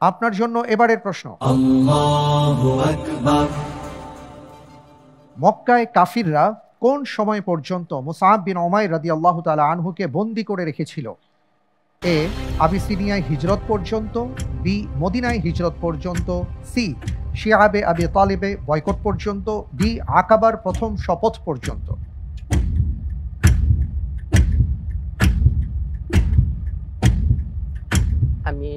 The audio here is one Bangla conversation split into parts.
আপনার জন্য এবারের প্রশ্ন। মক্কায় কাফিররা কোন সময় পর্যন্ত মুসআব বিন উমাইর রাদিয়াল্লাহু তাআলা আনহুকে বন্দী করে রেখেছিল? এ, আবিসিনিয়ায় হিজরত পর্যন্ত, বি, মদিনায় হিজরত পর্যন্ত, সি, শিআবে আবি তালিবে বয়কট পর্যন্ত, ডি, আকাবার প্রথম শপথ পর্যন্ত। আমি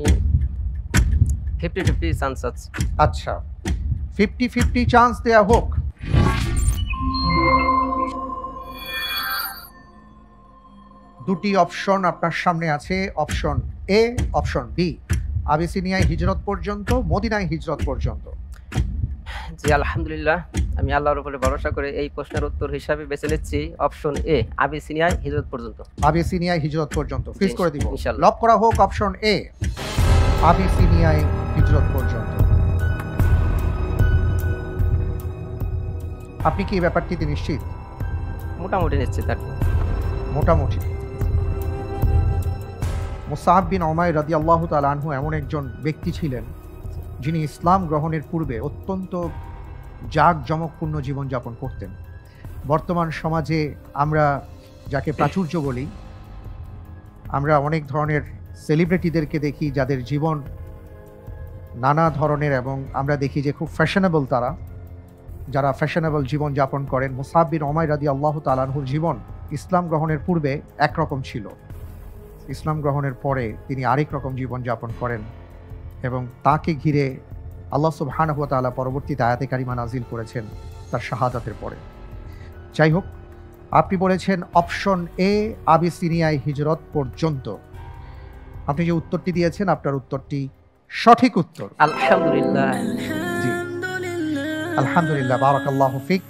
50-50 চান্স আছে। আচ্ছা, 50-50 চান্স দেয়া হোক। দুটি অপশন আপনার সামনে আছে, অপশন এ, অপশন বি। আবিসিনিয়ায় হিজরত পর্যন্ত, মদিনায় হিজরত পর্যন্ত। জি আলহামদুলিল্লাহ, আমি আল্লাহর উপরে ভরসা করে এই প্রশ্নের উত্তর হিসাবে বেছে নিচ্ছি অপশন এ, আবিসিনিয়ায় হিজরত পর্যন্ত। আবিসিনিয়ায় হিজরত পর্যন্ত ফিক্স করে দিব। ইনশাআল্লাহ। লক করা হোক অপশন এ, আবিসিনিয়ায় হিজরত পর্যন্ত। আপনি কি এই ব্যাপারটিতে নিশ্চিত? মোটামুটি নিশ্চিত আর কি। মোটামুটি। মুসআব বিন উমাইর রাদিয়াল্লাহু তাআলা আনহু এমন একজন ব্যক্তি ছিলেন যিনি ইসলাম গ্রহণের পূর্বে অত্যন্ত জাঁকজমকপূর্ণ জীবনযাপন করতেন। বর্তমান সমাজে আমরা যাকে প্রাচুর্য বলি, আমরা অনেক ধরনের সেলিব্রিটিদেরকে দেখি যাদের জীবন নানা ধরনের, এবং আমরা দেখি যে খুব ফ্যাশনেবল তারা, যারা ফ্যাশনেবল জীবনযাপন করেন। মুসআব বিন উমাইর রাদিয়াল্লাহু তাআলা আনহুর জীবন ইসলাম গ্রহণের পূর্বে একরকম ছিল, ইসলাম গ্রহণের পরে তিনি আরেক রকম জীবনযাপন করেন, এবং তাকে ঘিরে আল্লাহ সুবহানাহু ওয়া তাআলা পরবর্তীতে আয়াতে কারিমা নাজিল করেছেন তার শাহাদাতের পরে। যাই হোক, আপনি বলেছেন অপশন এ, আবিসিনিয়ায় হিজরত পর্যন্ত। আপনি যে উত্তরটি দিয়েছেন আপনার উত্তরটি সঠিক উত্তর। আলহামদুলিল্লাহ। জি আলহামদুলিল্লাহ, বারাকাল্লাহু ফিক।